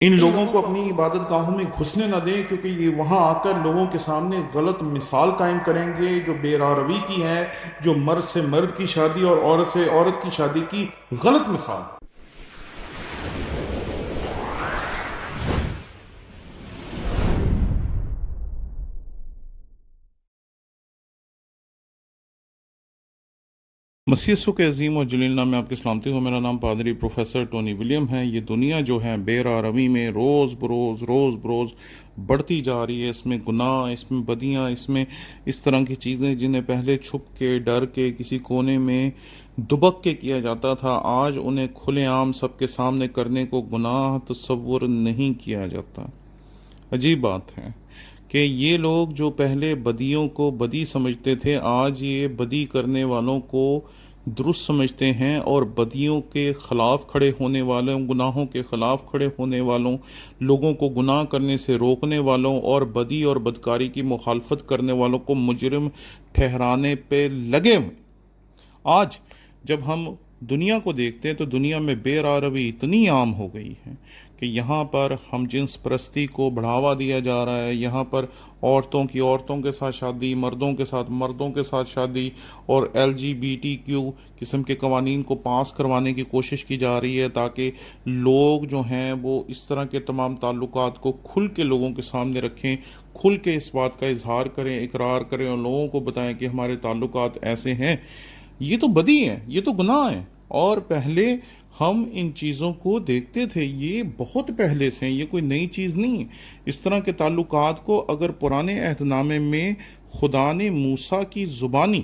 ان لوگوں کو اپنی عبادت گاہوں میں گھسنے نہ دیں، کیونکہ یہ وہاں آ کر لوگوں کے سامنے غلط مثال قائم کریں گے جو بے روی کی ہے، جو مرد سے مرد کی شادی اور عورت سے عورت کی شادی کی غلط مثال۔ مسیح یسوع کے عظیم اور جلیل نام میں آپ کی سلامتی ہو۔ میرا نام پادری پروفیسر ٹونی ولیم ہے۔ یہ دنیا جو ہے بے روی میں روز بروز بڑھتی جا رہی ہے۔ اس میں گناہ، اس میں بدیاں، اس میں اس طرح کی چیزیں جنہیں پہلے چھپ کے، ڈر کے، کسی کونے میں دبک کے کیا جاتا تھا، آج انہیں کھلے عام سب کے سامنے کرنے کو گناہ تصور نہیں کیا جاتا۔ عجیب بات ہے کہ یہ لوگ جو پہلے بدیوں کو بدی سمجھتے تھے، آج یہ بدی کرنے والوں کو درست سمجھتے ہیں، اور بدیوں کے خلاف کھڑے ہونے والوں، گناہوں کے خلاف کھڑے ہونے والوں، لوگوں کو گناہ کرنے سے روکنے والوں اور بدی اور بدکاری کی مخالفت کرنے والوں کو مجرم ٹھہرانے پہ لگے ہوئے۔ آج جب ہم دنیا کو دیکھتے ہیں تو دنیا میں بے روی اتنی عام ہو گئی ہے کہ یہاں پر ہم جنس پرستی کو بڑھاوا دیا جا رہا ہے، یہاں پر عورتوں کی عورتوں کے ساتھ شادی، مردوں کے ساتھ مردوں کے ساتھ شادی، اور LGBTQ قسم کے قوانین کو پاس کروانے کی کوشش کی جا رہی ہے تاکہ لوگ جو ہیں وہ اس طرح کے تمام تعلقات کو کھل کے لوگوں کے سامنے رکھیں، کھل کے اس بات کا اظہار کریں، اقرار کریں اور لوگوں کو بتائیں کہ ہمارے تعلقات ایسے ہیں۔ یہ تو بدی ہے، یہ تو گناہ ہے، اور پہلے ہم ان چیزوں کو دیکھتے تھے، یہ بہت پہلے سے ہیں، یہ کوئی نئی چیز نہیں ہے۔ اس طرح کے تعلقات کو اگر پرانے عہد نامے میں خدا نے موسیٰ کی زبانی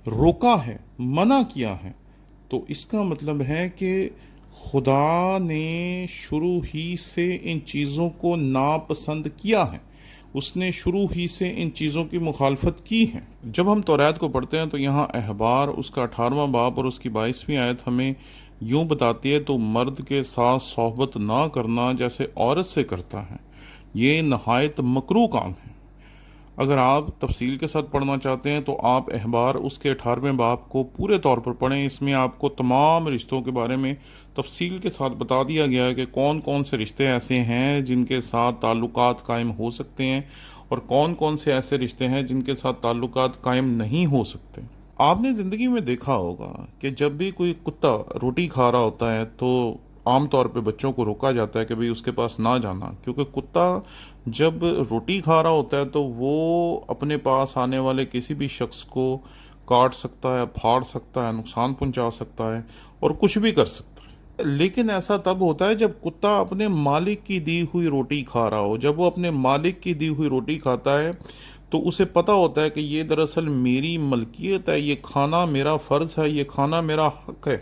روکا ہے، منع کیا ہے، تو اس کا مطلب ہے کہ خدا نے شروع ہی سے ان چیزوں کو ناپسند کیا ہے، اس نے شروع ہی سے ان چیزوں کی مخالفت کی ہے۔ جب ہم توریت کو پڑھتے ہیں تو یہاں احبار اس کا 18واں باب اور اس کی 22ویں آیت ہمیں یوں بتاتی ہے، تو مرد کے ساتھ صحبت نہ کرنا جیسے عورت سے کرتا ہے، یہ نہایت مکروہ کام ہے۔ اگر آپ تفصیل کے ساتھ پڑھنا چاہتے ہیں تو آپ احبار اس کے 18ویں باب کو پورے طور پر پڑھیں۔ اس میں آپ کو تمام رشتوں کے بارے میں تفصیل کے ساتھ بتا دیا گیا ہے کہ کون کون سے رشتے ایسے ہیں جن کے ساتھ تعلقات قائم ہو سکتے ہیں، اور کون کون سے ایسے رشتے ہیں جن کے ساتھ تعلقات قائم نہیں ہو سکتے۔ آپ نے زندگی میں دیکھا ہوگا کہ جب بھی کوئی کتا روٹی کھا رہا ہوتا ہے تو عام طور پہ بچوں کو روکا جاتا ہے کہ بھئی اس کے پاس نہ جانا، کیونکہ کتا جب روٹی کھا رہا ہوتا ہے تو وہ اپنے پاس آنے والے کسی بھی شخص کو کاٹ سکتا ہے، پھاڑ سکتا ہے، نقصان پہنچا سکتا ہے اور کچھ بھی کر سکتا ہے۔ لیکن ایسا تب ہوتا ہے جب کتا اپنے مالک کی دی ہوئی روٹی کھا رہا ہو۔ جب وہ اپنے مالک کی دی ہوئی روٹی کھاتا ہے تو اسے پتہ ہوتا ہے کہ یہ دراصل میری ملکیت ہے، یہ کھانا میرا فرض ہے، یہ کھانا میرا حق ہے۔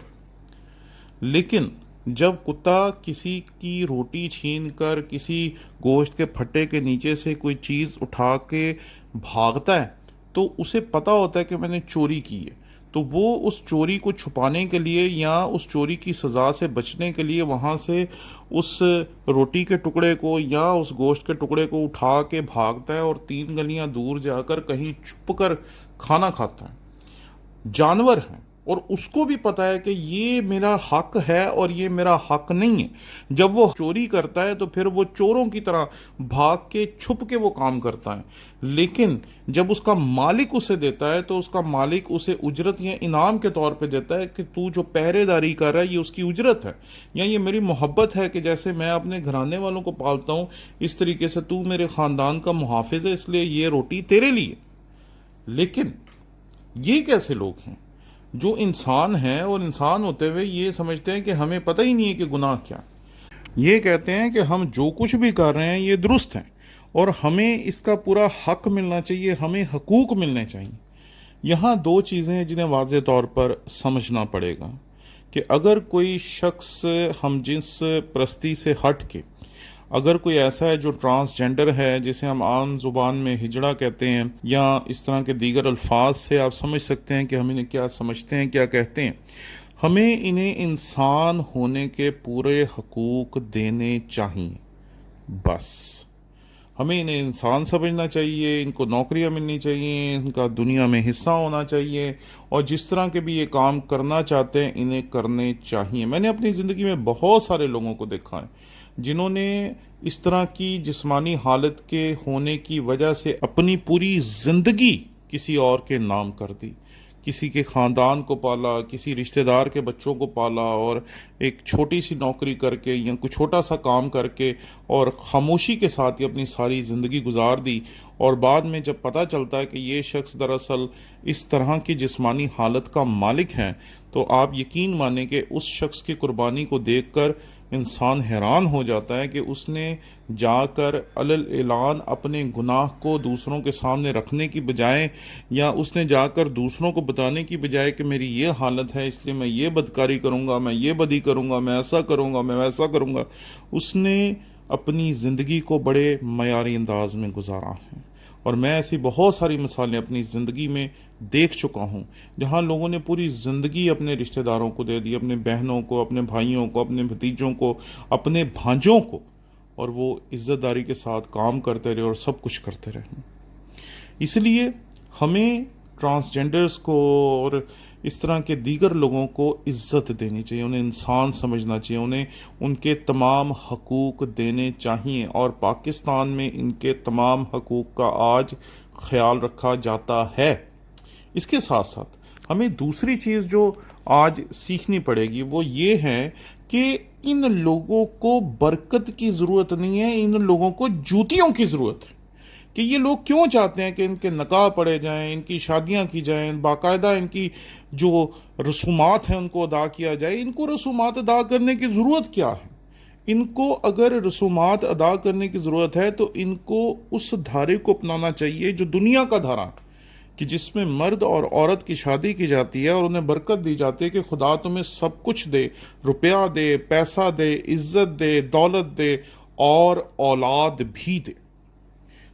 لیکن جب کتا کسی کی روٹی چھین کر کسی گوشت کے پھٹے کے نیچے سے کوئی چیز اٹھا کے بھاگتا ہے تو اسے پتہ ہوتا ہے کہ میں نے چوری کی ہے، تو وہ اس چوری کو چھپانے کے لیے یا اس چوری کی سزا سے بچنے کے لیے وہاں سے اس روٹی کے ٹکڑے کو یا اس گوشت کے ٹکڑے کو اٹھا کے بھاگتا ہے اور 3 گلیاں دور جا کر کہیں چھپ کر کھانا کھاتا ہے۔ جانور ہے اور اس کو بھی پتا ہے کہ یہ میرا حق ہے اور یہ میرا حق نہیں ہے۔ جب وہ چوری کرتا ہے تو پھر وہ چوروں کی طرح بھاگ کے چھپ کے وہ کام کرتا ہے، لیکن جب اس کا مالک اسے دیتا ہے تو اس کا مالک اسے اجرت یا انعام کے طور پہ دیتا ہے کہ تو جو پہرے داری کر رہا ہے یہ اس کی اجرت ہے، یا یہ میری محبت ہے کہ جیسے میں اپنے گھرانے والوں کو پالتا ہوں اس طریقے سے تو میرے خاندان کا محافظ ہے، اس لیے یہ روٹی تیرے لیے۔ لیکن یہ کیسے لوگ ہیں جو انسان ہیں اور انسان ہوتے ہوئے یہ سمجھتے ہیں کہ ہمیں پتہ ہی نہیں ہے کہ گناہ کیا ہے۔ یہ کہتے ہیں کہ ہم جو کچھ بھی کر رہے ہیں یہ درست ہیں اور ہمیں اس کا پورا حق ملنا چاہیے، ہمیں حقوق ملنے چاہیے۔ یہاں 2 چیزیں ہیں جنہیں واضح طور پر سمجھنا پڑے گا کہ اگر کوئی شخص ہم جنس پرستی سے ہٹ کے، اگر کوئی ایسا ہے جو ٹرانسجینڈر ہے، جسے ہم عام زبان میں ہجڑا کہتے ہیں، یا اس طرح کے دیگر الفاظ سے آپ سمجھ سکتے ہیں کہ ہم انہیں کیا سمجھتے ہیں، کیا کہتے ہیں، ہمیں انہیں انسان ہونے کے پورے حقوق دینے چاہیے۔ بس ہمیں انہیں انسان سمجھنا چاہیے، ان کو نوکریاں ملنی چاہیے، ان کا دنیا میں حصہ ہونا چاہیے، اور جس طرح کے بھی یہ کام کرنا چاہتے ہیں انہیں کرنے چاہیے۔ میں نے اپنی زندگی میں بہت سارے لوگوں کو دیکھا ہے جنہوں نے اس طرح کی جسمانی حالت کے ہونے کی وجہ سے اپنی پوری زندگی کسی اور کے نام کر دی، کسی کے خاندان کو پالا، کسی رشتہ دار کے بچوں کو پالا، اور ایک چھوٹی سی نوکری کر کے یا کوئی چھوٹا سا کام کر کے اور خاموشی کے ساتھ ہی اپنی ساری زندگی گزار دی، اور بعد میں جب پتہ چلتا ہے کہ یہ شخص دراصل اس طرح کی جسمانی حالت کا مالک ہے، تو آپ یقین مانیں کہ اس شخص کی قربانی کو دیکھ کر انسان حیران ہو جاتا ہے کہ اس نے جا کر علل اعلان اپنے گناہ کو دوسروں کے سامنے رکھنے کی بجائے، یا اس نے جا کر دوسروں کو بتانے کی بجائے کہ میری یہ حالت ہے اس لیے میں یہ بدکاری کروں گا، میں یہ بدی کروں گا، میں ایسا کروں گا، میں ویسا کروں گا، اس نے اپنی زندگی کو بڑے معیاری انداز میں گزارا ہے۔ اور میں ایسی بہت ساری مثالیں اپنی زندگی میں دیکھ چکا ہوں جہاں لوگوں نے پوری زندگی اپنے رشتہ داروں کو دے دی، اپنے بہنوں کو، اپنے بھائیوں کو، اپنے بھتیجوں کو، اپنے بھانجوں کو، اور وہ عزت داری کے ساتھ کام کرتے رہے اور سب کچھ کرتے رہے۔ اس لیے ہمیں ٹرانسجینڈرز کو اور اس طرح کے دیگر لوگوں کو عزت دینی چاہیے، انہیں انسان سمجھنا چاہیے، انہیں ان کے تمام حقوق دینے چاہیے، اور پاکستان میں ان کے تمام حقوق کا آج خیال رکھا جاتا ہے۔ اس کے ساتھ ساتھ ہمیں دوسری چیز جو آج سیکھنی پڑے گی وہ یہ ہے کہ ان لوگوں کو برکت کی ضرورت نہیں ہے، ان لوگوں کو جوتیوں کی ضرورت ہے۔ کہ یہ لوگ کیوں چاہتے ہیں کہ ان کے نکاح پڑھے جائیں، ان کی شادیاں کی جائیں، باقاعدہ ان کی جو رسومات ہیں ان کو ادا کیا جائے؟ ان کو رسومات ادا کرنے کی ضرورت کیا ہے؟ ان کو اگر رسومات ادا کرنے کی ضرورت ہے تو ان کو اس دھارے کو اپنانا چاہیے جو دنیا کا دھارا ہے، کہ جس میں مرد اور عورت کی شادی کی جاتی ہے اور انہیں برکت دی جاتی ہے کہ خدا تمہیں سب کچھ دے، روپیہ دے، پیسہ دے، عزت دے، دولت دے، اور اولاد بھی دے۔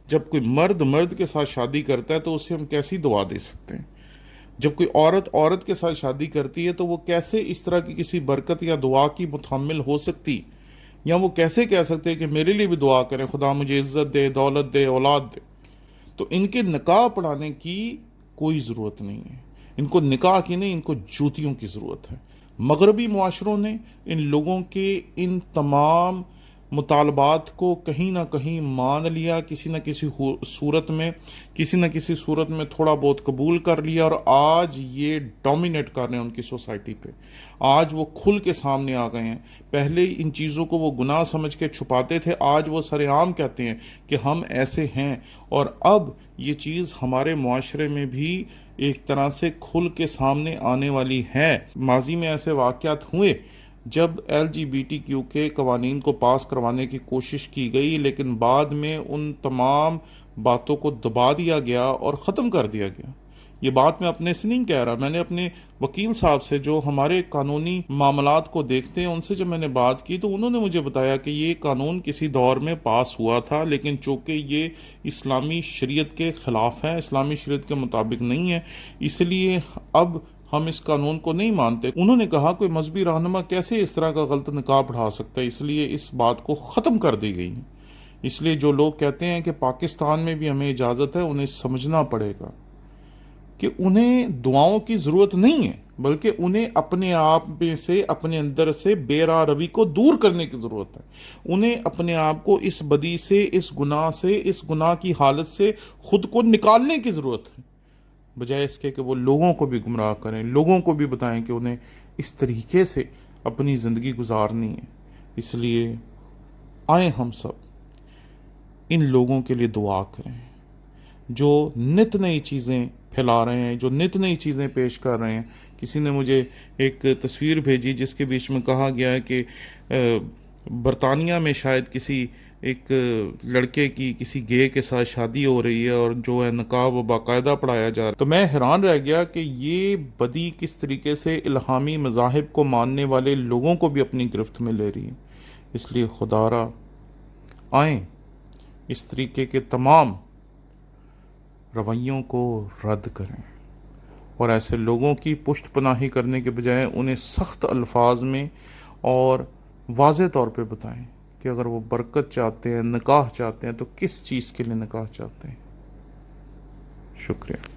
جب کوئی مرد کے ساتھ شادی کرتا ہے تو اسے ہم کیسی دعا دے سکتے ہیں؟ جب کوئی عورت کے ساتھ شادی کرتی ہے تو وہ کیسے اس طرح کی کسی برکت یا دعا کی متحمل ہو سکتی؟ یا وہ کیسے کہہ سکتے ہیں کہ میرے لیے بھی دعا کریں، خدا مجھے عزت دے، دولت دے، اولاد دے؟ تو ان کے نکاح پڑھانے کی کوئی ضرورت نہیں ہے، ان کو نکاح کی نہیں، ان کو جوتیوں کی ضرورت ہے۔ مغربی معاشروں نے ان لوگوں کے ان تمام مطالبات کو کہیں نہ کہیں مان لیا، کسی نہ کسی صورت میں تھوڑا بہت قبول کر لیا، اور آج یہ ڈومینیٹ کر رہے ہیں ان کی سوسائٹی پہ۔ آج وہ کھل کے سامنے آ گئے ہیں۔ پہلے ان چیزوں کو وہ گناہ سمجھ کے چھپاتے تھے، آج وہ سر عام کہتے ہیں کہ ہم ایسے ہیں، اور اب یہ چیز ہمارے معاشرے میں بھی ایک طرح سے کھل کے سامنے آنے والی ہے۔ ماضی میں ایسے واقعات ہوئے جب LGBTQ کے قوانین کو پاس کروانے کی کوشش کی گئی، لیکن بعد میں ان تمام باتوں کو دبا دیا گیا اور ختم کر دیا گیا۔ یہ بات میں اپنے سے نہیں کہہ رہا، میں نے اپنے وکیل صاحب سے جو ہمارے قانونی معاملات کو دیکھتے ہیں ان سے جب میں نے بات کی تو انہوں نے مجھے بتایا کہ یہ قانون کسی دور میں پاس ہوا تھا، لیکن چونکہ یہ اسلامی شریعت کے خلاف ہے، اسلامی شریعت کے مطابق نہیں ہے، اس لیے اب ہم اس قانون کو نہیں مانتے۔ انہوں نے کہا کوئی مذہبی رہنما کیسے اس طرح کا غلط نکاح پڑھا سکتا ہے، اس لیے اس بات کو ختم کر دی گئی۔ اس لیے جو لوگ کہتے ہیں کہ پاکستان میں بھی ہمیں اجازت ہے، انہیں سمجھنا پڑے گا کہ انہیں دعاؤں کی ضرورت نہیں ہے، بلکہ انہیں اپنے آپ میں سے، اپنے اندر سے بے راہ روی کو دور کرنے کی ضرورت ہے۔ انہیں اپنے آپ کو اس بدی سے، اس گناہ کی حالت سے خود کو نکالنے کی ضرورت ہے، بجائے اس کے کہ وہ لوگوں کو بھی گمراہ کریں، لوگوں کو بھی بتائیں کہ انہیں اس طریقے سے اپنی زندگی گزارنی ہے۔ اس لیے آئیں ہم سب ان لوگوں کے لیے دعا کریں جو نت نئی چیزیں پھیلا رہے ہیں، جو نت نئی چیزیں پیش کر رہے ہیں۔ کسی نے مجھے ایک تصویر بھیجی جس کے بیچ میں کہا گیا ہے کہ برطانیہ میں شاید کسی ایک لڑکے کی کسی گے کے ساتھ شادی ہو رہی ہے اور جو ہے نکاح وہ باقاعدہ پڑھایا جا رہا ہے۔ تو میں حیران رہ گیا کہ یہ بدی کس طریقے سے الہامی مذاہب کو ماننے والے لوگوں کو بھی اپنی گرفت میں لے رہی ہے۔ اس لیے خدا را آئیں اس طریقے کے تمام رویوں کو رد کریں، اور ایسے لوگوں کی پشت پناہی کرنے کے بجائے انہیں سخت الفاظ میں اور واضح طور پہ بتائیں کہ اگر وہ برکت چاہتے ہیں، نکاح چاہتے ہیں، تو کس چیز کے لیے نکاح چاہتے ہیں۔ شکریہ۔